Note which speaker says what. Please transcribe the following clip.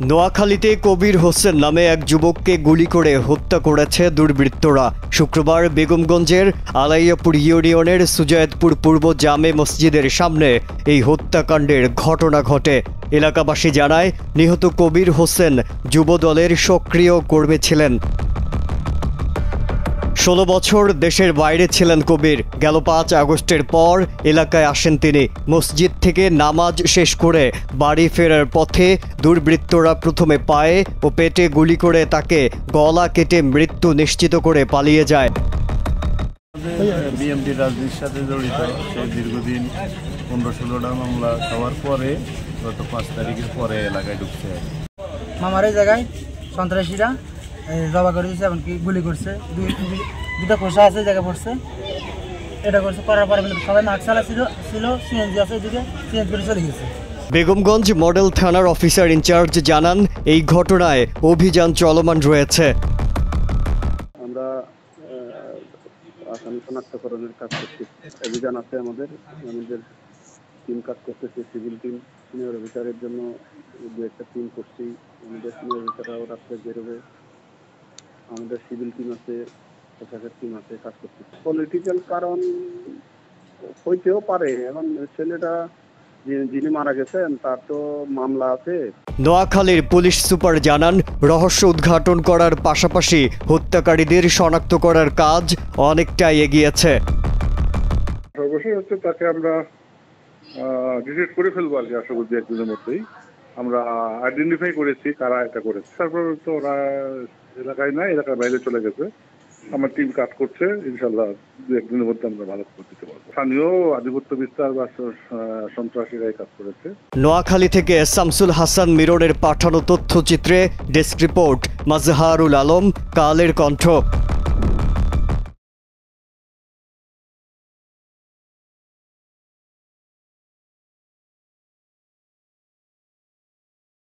Speaker 1: নোয়াখালীতে কবির হোসেন নামে এক যুবককে গুলি করে হত্যা করেছে দুর্বৃত্তরা। শুক্রবার বেগমগঞ্জের আলাইয়াপুর ইউনিয়নের সুজায়েতপুর পূর্ব জামে মসজিদের সামনে এই হত্যাকাণ্ডের ঘটনা ঘটে। এলাকাবাসী জানায়, নিহত কবির হোসেন যুবদলের সক্রিয় কর্মী ছিলেন। 16 বছর দেশের বাইরে ছিলেন কবির। গেল 5 আগস্টের পর এলাকায় আসেন তিনি। মসজিদ থেকে নামাজ শেষ করে বাড়ি ফেরার পথে দুর্বৃত্তরা প্রথমে পায়ে ও পেটে গুলি করে তাকে গলা কেটে মৃত্যু নিশ্চিত করে পালিয়ে যায়।
Speaker 2: বিএমপি রাজনীতির সাথে জড়িত, সে দীর্ঘদিন 15-16টা মামলা খাওয়ার পরে গত 5 তারিখের পরে এলাকায় ঢুকছে।
Speaker 3: মামার এই জায়গায় সন্ত্রাসীরা জবা করে দিয়েছে, এমনকি গুলি করছে। দুটা খোসা আছে, জায়গায় পড়ছে। এটা করছে, করার পরে সবাই মাস্ক চালা ছিল, সিএনজি আছে, এদিকে সিএনজি করে চলে গেছে।
Speaker 1: বেগমগঞ্জ মডেল থানার অফিসার ইনচার্জ জানান, এই ঘটনায় অভিযান চলমান রয়েছে।
Speaker 4: আমরা আসামি শনাক্তকরণের কাজ করছি, অভিযান আছে আমাদের টিম কাজ করতেছে। সিভিল টিম, সিনিয়র অফিসারের জন্য 2-1টা টিম করছি। আমাদের সিনিয়র অফিসাররাও রাত্রে বেরোবে। আমাদের সিভিল টিম আছে, পোশাকের টিম আছে, কাজ করছে। পলিটিক্যাল কারণ হইতেও পারে। এখন ছেলেটা যিনি মারা গেছেন তার তো মামলা আছে।
Speaker 1: নোয়াখালীর পুলিশ সুপার জানান, রহস্য উদ্ঘাটন করার পাশাপাশি হত্যাকারীদের শনাক্ত করার কাজ অনেকটাই এগিয়েছে।
Speaker 5: অবশ্যই হচ্ছে তাকে আমরা ডিটেক্ট করে ফেলবো আর কি, আশা করছি একদিনের মধ্যেই। আমরা আইডেন্টিফাই করেছি কারা এটা করেছে। তারপর তো ওরা এলাকায় নাই, এলাকার বাইরে চলে গেছে। আমার টিম কাজ করছে, ইনশাল্লাহ 2-1 দিনের মধ্যে আমরা ভালো করে দিতে পারবো। স্থানীয় আধিপত্য বিস্তার বা সন্ত্রাসীরাই কাজ করেছে।
Speaker 1: নোয়াখালী থেকে শামসুল হাসান মিরনের পাঠানো তথ্যচিত্রে ডেস্ক রিপোর্ট মাজহারুল আলম, কালের কণ্ঠ।